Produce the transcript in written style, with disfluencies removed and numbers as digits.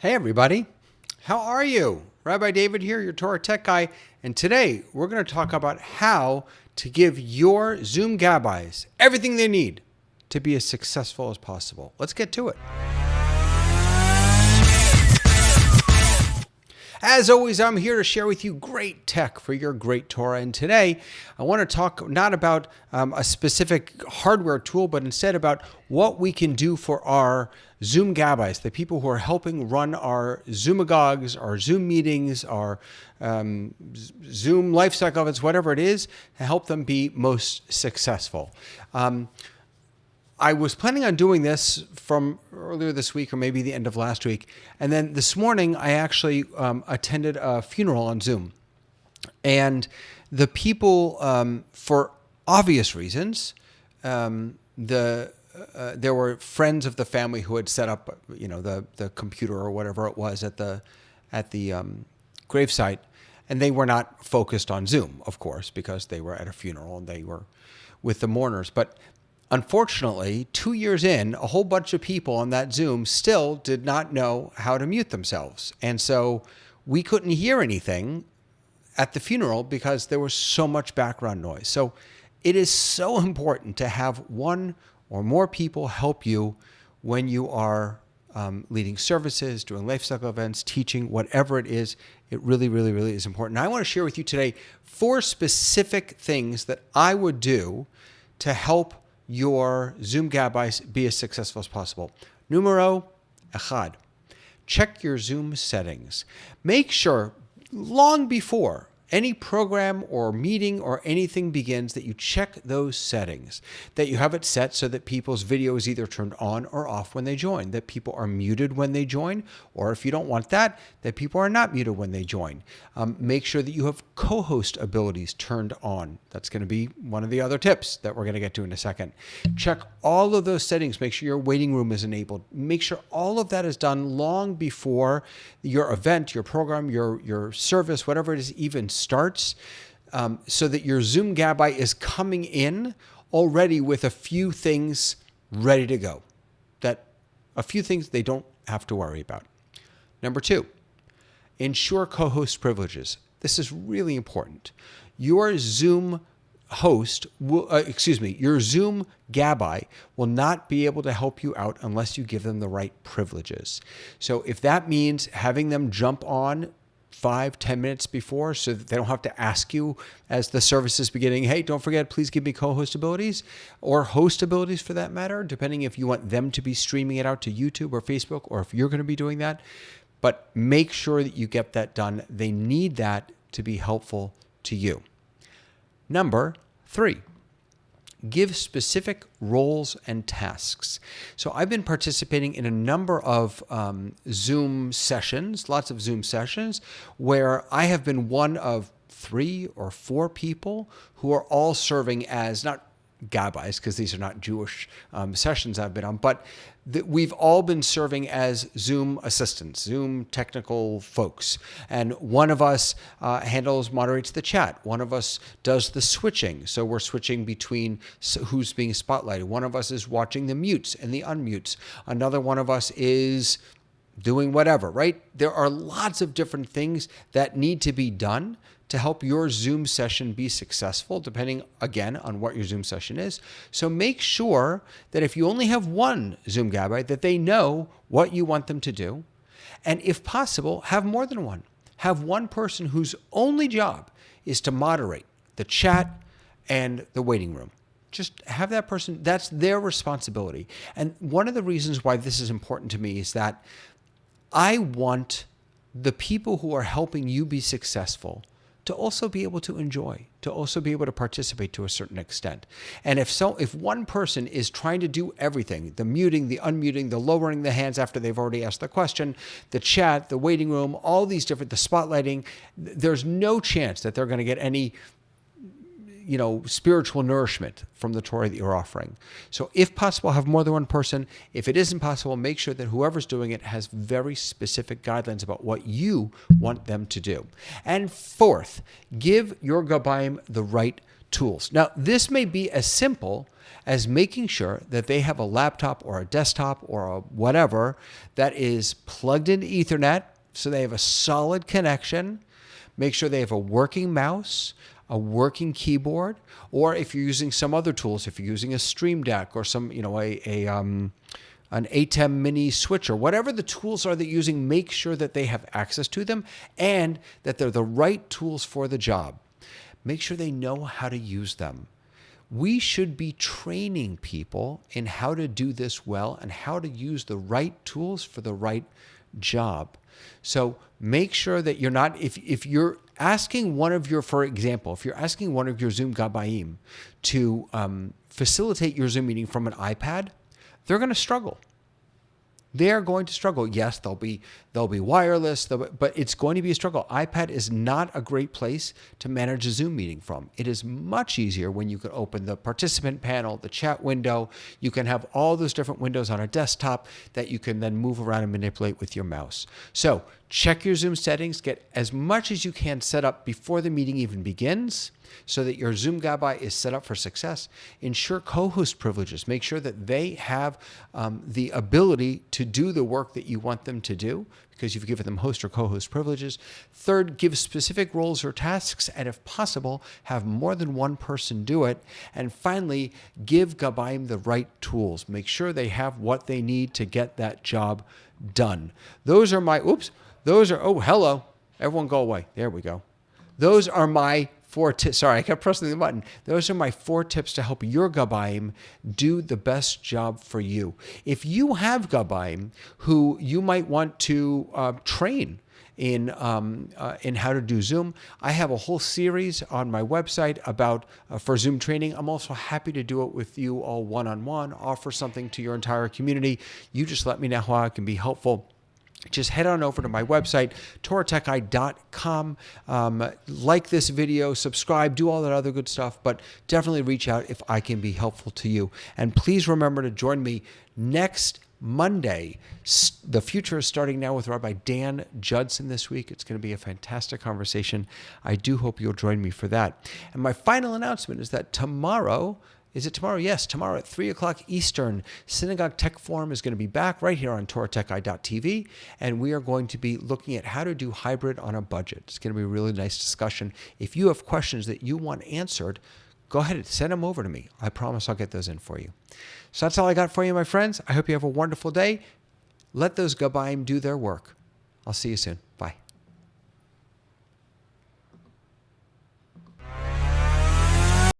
Hey everybody, how are you? Rabbi David here, your Torah Tech Guy, and today we're going to talk about how to give your Zoom Gabbais everything they need to be as successful as possible. Let's get to it. As always, I'm here to share with you great tech for your great Torah. And today, I want to talk not about a specific hardware tool, but instead about what we can do for our Zoom Gabbais, the people who are helping run our Zoomagogues, our Zoom meetings, our Zoom lifecycle events, whatever it is, to help them be most successful. I was planning on doing this from earlier this week or maybe the end of last week. And then this morning, I actually attended a funeral on Zoom. And the people, for obvious reasons, there were friends of the family who had set up, the computer or whatever it was at the gravesite. And they were not focused on Zoom, of course, because they were at a funeral and they were with the mourners. But unfortunately, 2 years in, a whole bunch of people on that Zoom still did not know how to mute themselves. And so we couldn't hear anything at the funeral because there was so much background noise. So it is so important to have one or more people help you when you are leading services, doing lifecycle events, teaching, whatever it is. It really, really, really is important. Now, I want to share with you today 4 specific things that I would do to help your Zoom Gabbais be as successful as possible. Numero echad, check your Zoom settings. Make sure long before any program or meeting or anything begins that you check those settings, that you have it set so that people's video is either turned on or off when they join, that people are muted when they join, or if you don't want that, that people are not muted when they join. Make sure that you have CoHost abilities turned on. That's going to be one of the other tips that we're going to get to in a second. Check all of those settings. Make sure your waiting room is enabled. Make sure all of that is done long before your event, your program, your service, whatever it is, even starts, so that your Zoom Gabbai is coming in already with a few things ready to go, that a few things they don't have to worry about. Number 2, ensure co-host privileges. This is really important. Your Zoom host will, your Zoom Gabbai will not be able to help you out unless you give them the right privileges. So if that means having them jump on 5-10 minutes before so that they don't have to ask you as the service is beginning, hey, don't forget, please give me co-host abilities or host abilities for that matter, depending if you want them to be streaming it out to YouTube or Facebook or if you're going to be doing that. But make sure that you get that done. They need that to be helpful to you. Number 3, give specific roles and tasks. So I've been participating in a number of Zoom sessions, lots of Zoom sessions, where I have been one of 3 or 4 people who are all serving as, not Gabbais, because these are not Jewish sessions I've been on, but we've all been serving as Zoom assistants, Zoom technical folks. And one of us moderates the chat. One of us does the switching. So we're switching between who's being spotlighted. One of us is watching the mutes and the unmutes. Another one of us is doing whatever, right? There are lots of different things that need to be done to help your Zoom session be successful, depending, again, on what your Zoom session is. So make sure that if you only have one Zoom Gabbai, that they know what you want them to do. And if possible, have more than one. Have one person whose only job is to moderate the chat and the waiting room. Just have that person, that's their responsibility. And one of the reasons why this is important to me is that I want the people who are helping you be successful to also be able to enjoy, to also be able to participate to a certain extent. And if one person is trying to do everything, the muting, the unmuting, the lowering the hands after they've already asked the question, the chat, the waiting room, all these different, the spotlighting, there's no chance that they're going to get any spiritual nourishment from the Torah that you're offering. So if possible, have more than one person. If it isn't possible, make sure that whoever's doing it has very specific guidelines about what you want them to do. And 4th, give your Gabbaim the right tools. Now, this may be as simple as making sure that they have a laptop or a desktop or a whatever that is plugged into Ethernet so they have a solid connection. Make sure they have a working mouse, a working keyboard, or if you're using some other tools, if you're using a Stream Deck or some, an ATEM mini switcher, whatever the tools are that you're using, make sure that they have access to them and that they're the right tools for the job. Make sure they know how to use them. We should be training people in how to do this well and how to use the right tools for the right job. So make sure that you're not, if you're asking one of your, for example, if you're asking one of your Zoom Gabbaim to facilitate your Zoom meeting from an iPad, they're going to struggle. They're going to struggle. Yes, they'll be wireless, but it's going to be a struggle. iPad is not a great place to manage a Zoom meeting from. It is much easier when you can open the participant panel, the chat window. You can have all those different windows on a desktop that you can then move around and manipulate with your mouse. So check your Zoom settings. Get as much as you can set up before the meeting even begins so that your Zoom Gabbai is set up for success. Ensure co-host privileges. Make sure that they have the ability to do the work that you want them to do because you've given them host or co-host privileges. Third, give specific roles or tasks, and if possible, have more than one person do it. And finally, give Gabbaim the right tools. Make sure they have what they need to get that job done. Those are my, oh, hello. Everyone go away. There we go. Those are my 4 tips. Sorry, I kept pressing the button. Those are my 4 tips to help your Gabbaim do the best job for you. If you have Gabbaim who you might want to train in how to do Zoom, I have a whole series on my website about for Zoom training. I'm also happy to do it with you all one-on-one, offer something to your entire community. You just let me know how I can be helpful. Just head on over to my website, TorahTechGuy.com. Like this video, subscribe, do all that other good stuff, but definitely reach out if I can be helpful to you. And please remember to join me next Monday. The future is starting now with Rabbi Dan Judson this week. It's going to be a fantastic conversation. I do hope you'll join me for that. And my final announcement is that tomorrow, is it tomorrow? Yes, tomorrow at 3 o'clock Eastern, Synagogue Tech Forum is going to be back right here on TorahTechGuy.tv, and we are going to be looking at how to do hybrid on a budget. It's going to be a really nice discussion. If you have questions that you want answered, go ahead and send them over to me. I promise I'll get those in for you. So that's all I got for you, my friends. I hope you have a wonderful day. Let those Gabbaim do their work. I'll see you soon.